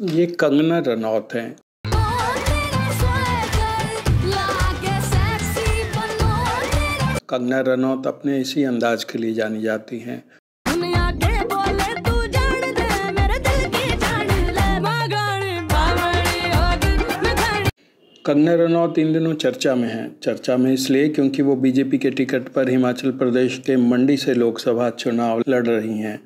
ये कंगना रनौत हैं। कंगना रनौत अपने इसी अंदाज के लिए जानी जाती हैं। कंगना रनौत इन दिनों चर्चा में हैं। चर्चा में इसलिए क्योंकि वो बीजेपी के टिकट पर हिमाचल प्रदेश के मंडी से लोकसभा चुनाव लड़ रही हैं।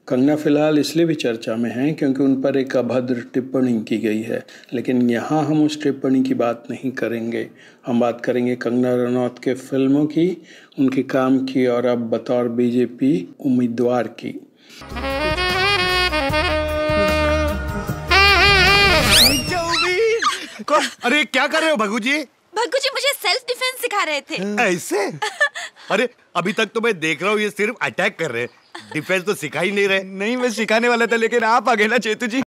कंगना फिलहाल इसलिए भी चर्चा में हैं क्योंकि उन पर एक अभद्र टिप्पणी की गई है, लेकिन यहाँ हम उस टिप्पणी की बात नहीं करेंगे। हम बात करेंगे कंगना रनौत के फिल्मों की, उनके काम की और अब बतौर बीजेपी उम्मीदवार की। अरे क्या कर रहे हो भगू जी? भग्गू जी मुझे सेल्फ डिफेंस सिखा रहे थे। ऐसे? अरे अभी तक तो मैं देख रहा हूँ ये सिर्फ अटैक कर रहे हैं, डिफेंस तो सिखा ही नहीं रहे। नहीं, मैं सिखाने वाला था लेकिन आप आ गए ना चेतू जी।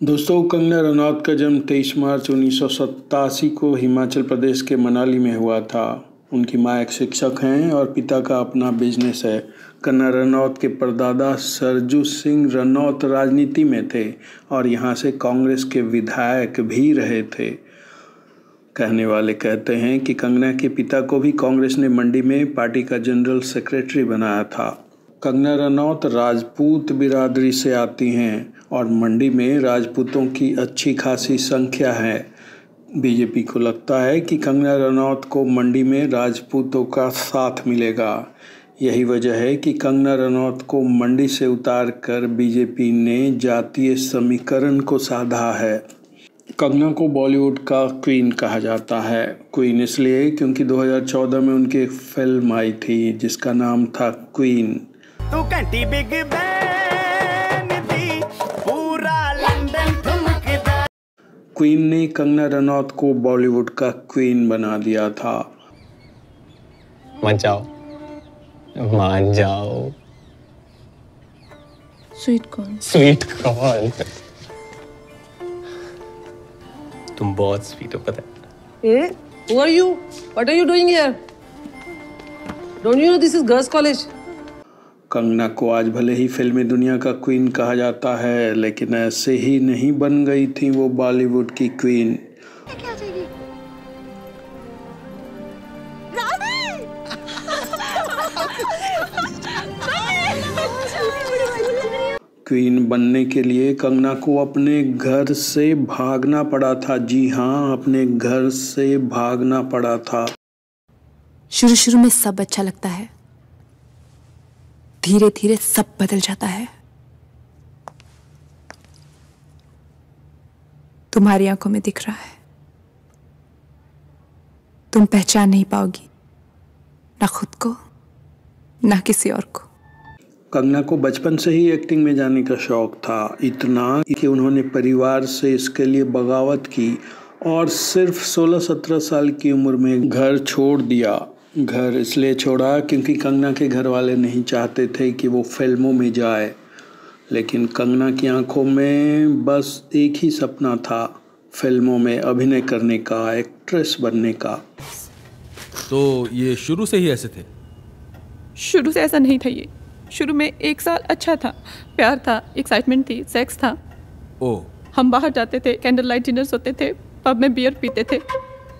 दोस्तों, कंगना रनौत का जन्म 23 मार्च 1987 को हिमाचल प्रदेश के मनाली में हुआ था। उनकी माँ एक शिक्षक हैं और पिता का अपना बिजनेस है। कंगना रनौत के परदादा सरजू सिंह रनौत राजनीति में थे और यहाँ से कांग्रेस के विधायक भी रहे थे। कहने वाले कहते हैं कि कंगना के पिता को भी कांग्रेस ने मंडी में पार्टी का जनरल सेक्रेटरी बनाया था। कंगना रनौत राजपूत बिरादरी से आती हैं और मंडी में राजपूतों की अच्छी खासी संख्या है। बीजेपी को लगता है कि कंगना रनौत को मंडी में राजपूतों का साथ मिलेगा। यही वजह है कि कंगना रनौत को मंडी से उतारकर बीजेपी ने जातीय समीकरण को साधा है। कंगना को बॉलीवुड का क्वीन कहा जाता है। क्वीन इसलिए क्योंकि 2014 में उनकी एक फिल्म आई थी जिसका नाम था क्वीन। तू घंटी बिग बैन दी पूरा लंदन ठुमकदा। क्वीन ने कंगना रनौत को बॉलीवुड का क्वीन बना दिया था। मान जाओ, मान जाओ। Sweet corn. Sweet corn. तुम बहुत स्वीट हो, पता है। Who are you? What are you doing here? Don't you know this is girls' college? Kangana को आज भले ही फिल्मी दुनिया का क्वीन कहा जाता है, लेकिन ऐसे ही नहीं बन गई थी वो बॉलीवुड की क्वीन। क्वीन बनने के लिए कंगना को अपने घर से भागना पड़ा था। जी हाँ, अपने घर से भागना पड़ा था। शुरू शुरू में सब अच्छा लगता है, धीरे धीरे सब बदल जाता है। तुम्हारी आंखों में दिख रहा है, तुम पहचान नहीं पाओगी ना खुद को ना किसी और को। कंगना को बचपन से ही एक्टिंग में जाने का शौक था, इतना कि उन्होंने परिवार से इसके लिए बगावत की और सिर्फ 16-17 साल की उम्र में घर छोड़ दिया। घर इसलिए छोड़ा क्योंकि कंगना के घर वाले नहीं चाहते थे कि वो फिल्मों में जाए, लेकिन कंगना की आंखों में बस एक ही सपना था, फिल्मों में अभिनय करने का, एक्ट्रेस बनने का। तो ये शुरू से ही ऐसे थे? शुरू से ऐसा नहीं था। ये शुरू में 1 साल अच्छा था, प्यार था, एक्साइटमेंट थी, सेक्स था। ओह। हम बाहर जाते थे, कैंडल लाइट डिनर्स होते थे, पब में बियर पीते थे।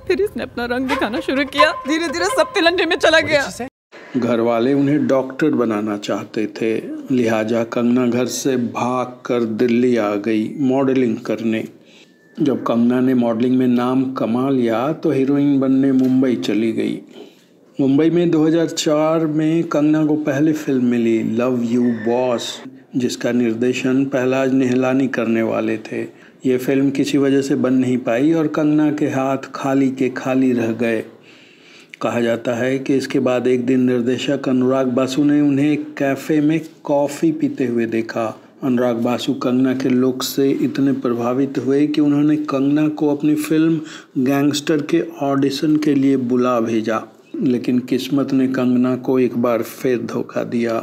फिर इसने अपना रंग दिखाना शुरू किया, धीरे धीरे सब तिलंडे में चला गया। घर वाले उन्हें डॉक्टर बनाना चाहते थे, लिहाजा कंगना घर से भागकर दिल्ली आ गई मॉडलिंग करने। जब कंगना ने मॉडलिंग में नाम कमा लिया तो हीरोइन बनने मुंबई चली गई। मुंबई में 2004 में कंगना को पहली फिल्म मिली, लव यू बॉस, जिसका निर्देशन पहलाज निहलानी करने वाले थे। ये फिल्म किसी वजह से बन नहीं पाई और कंगना के हाथ खाली के खाली रह गए। कहा जाता है कि इसके बाद एक दिन निर्देशक अनुराग बासु ने उन्हें एक कैफ़े में कॉफ़ी पीते हुए देखा। अनुराग बासु कंगना के लुक से इतने प्रभावित हुए कि उन्होंने कंगना को अपनी फिल्म गैंगस्टर के ऑडिशन के लिए बुला भेजा, लेकिन किस्मत ने कंगना को एक बार फिर धोखा दिया।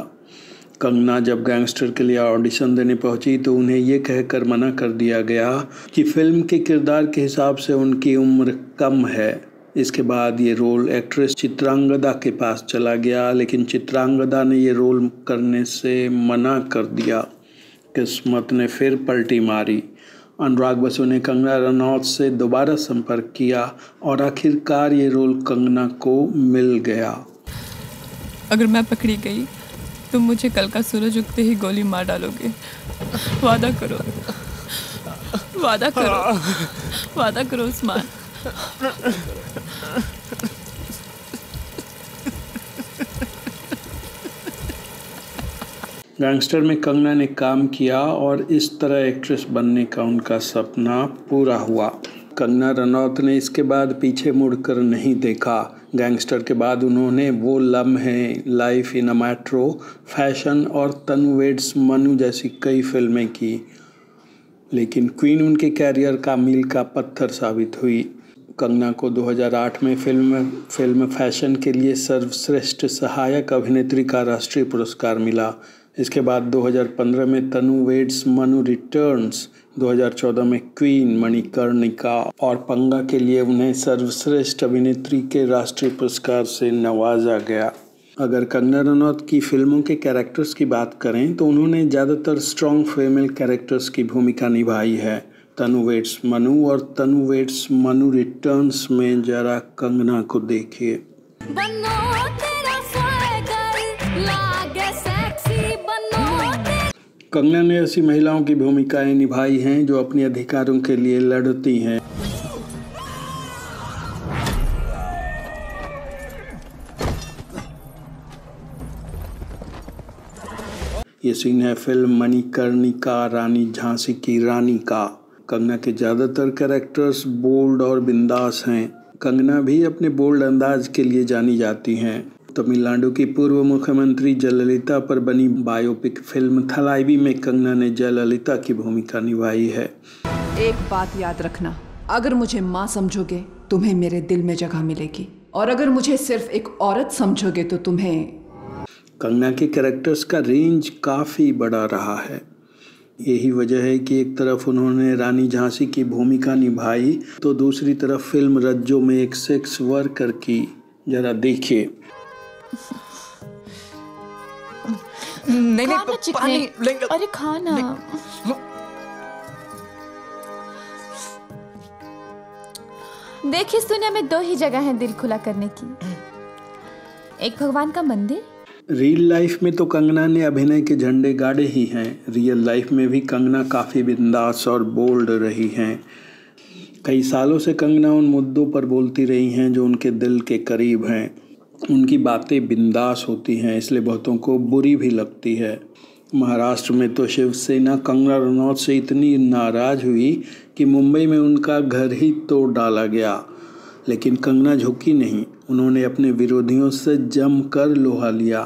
कंगना जब गैंगस्टर के लिए ऑडिशन देने पहुंची तो उन्हें ये कहकर मना कर दिया गया कि फिल्म के किरदार के हिसाब से उनकी उम्र कम है। इसके बाद ये रोल एक्ट्रेस चित्रांगदा के पास चला गया, लेकिन चित्रांगदा ने ये रोल करने से मना कर दिया। किस्मत ने फिर पलटी मारी। अनुराग बसु ने कंगना रनौत से दोबारा संपर्क किया और आखिरकार ये रोल कंगना को मिल गया। अगर मैं पकड़ी गई तो मुझे कल का सूरज उगते ही गोली मार डालोगे। वादा करो, वादा करो, वादा करो उस्मान। गैंगस्टर में कंगना ने काम किया और इस तरह एक्ट्रेस बनने का उनका सपना पूरा हुआ। कंगना रनौत ने इसके बाद पीछे मुड़कर नहीं देखा। गैंगस्टर के बाद उन्होंने वो लम्हे, life in a metro, fashion और तनु वेड्स मनु जैसी कई फिल्में की, लेकिन क्वीन उनके कैरियर का मील का पत्थर साबित हुई। कंगना को 2008 में फिल्म फैशन के लिए सर्वश्रेष्ठ सहायक अभिनेत्री का राष्ट्रीय पुरस्कार मिला। इसके बाद 2015 में तनु वेड्स मनु रिटर्न्स, 2014 में क्वीन मणिकर्णिका और पंगा के लिए उन्हें सर्वश्रेष्ठ अभिनेत्री के राष्ट्रीय पुरस्कार से नवाजा गया। अगर कंगना रनौत की फिल्मों के कैरेक्टर्स की बात करें तो उन्होंने ज़्यादातर स्ट्रॉन्ग फीमेल कैरेक्टर्स की भूमिका निभाई है। तनु वेड्स मनु और तनु वेड्स मनु रिटर्न्स में जरा कंगना को देखिए। कंगना ने ऐसी महिलाओं की भूमिकाएं निभाई हैं जो अपने अधिकारों के लिए लड़ती हैं। ये सीन है फिल्म मणिकर्णिका रानी झांसी की रानी का। कंगना के ज़्यादातर कैरेक्टर्स बोल्ड और बिंदास हैं। कंगना भी अपने बोल्ड अंदाज के लिए जानी जाती हैं। तमिलनाडु की पूर्व मुख्यमंत्री जयललिता पर बनी बायोपिक फिल्म थलाइवी में कंगना ने जयललिता की भूमिका निभाई है। एक बात याद रखना, अगर मुझे माँ समझोगे तुम्हें मेरे दिल में जगह मिलेगी, और अगर मुझे सिर्फ एक औरत समझोगे तो तुम्हें। कंगना के कैरेक्टर्स का रेंज काफ़ी बड़ा रहा है। यही वजह है कि एक तरफ उन्होंने रानी झांसी की भूमिका निभाई तो दूसरी तरफ फिल्म रज्जो में एक सेक्स वर्कर की। जरा देखिए। नहीं पानी लेंगे। अरे खाना। देखिए दुनिया में 2 ही जगह हैं दिल खुला करने की, एक भगवान का मंदिर। रियल लाइफ में तो कंगना ने अभिनय के झंडे गाड़े ही हैं। रियल लाइफ में भी कंगना काफ़ी बिंदास और बोल्ड रही हैं। कई सालों से कंगना उन मुद्दों पर बोलती रही हैं जो उनके दिल के करीब हैं। उनकी बातें बिंदास होती हैं, इसलिए बहुतों को बुरी भी लगती है। महाराष्ट्र में तो शिवसेना कंगना रनौत से इतनी नाराज़ हुई कि मुंबई में उनका घर ही तोड़ डाला गया, लेकिन कंगना झुकी नहीं। उन्होंने अपने विरोधियों से जमकर लोहा लिया।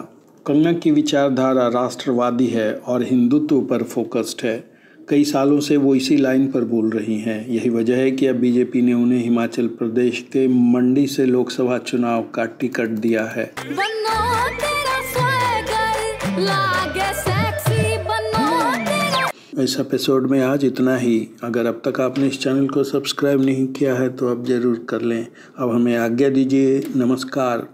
कंगना की विचारधारा राष्ट्रवादी है और हिंदुत्व पर फोकस्ड है। कई सालों से वो इसी लाइन पर बोल रही हैं। यही वजह है कि अब बीजेपी ने उन्हें हिमाचल प्रदेश के मंडी से लोकसभा चुनाव का टिकट दिया है। इस एपिसोड में आज इतना ही। अगर अब तक आपने इस चैनल को सब्सक्राइब नहीं किया है तो अब ज़रूर कर लें। अब हमें आज्ञा दीजिए। नमस्कार।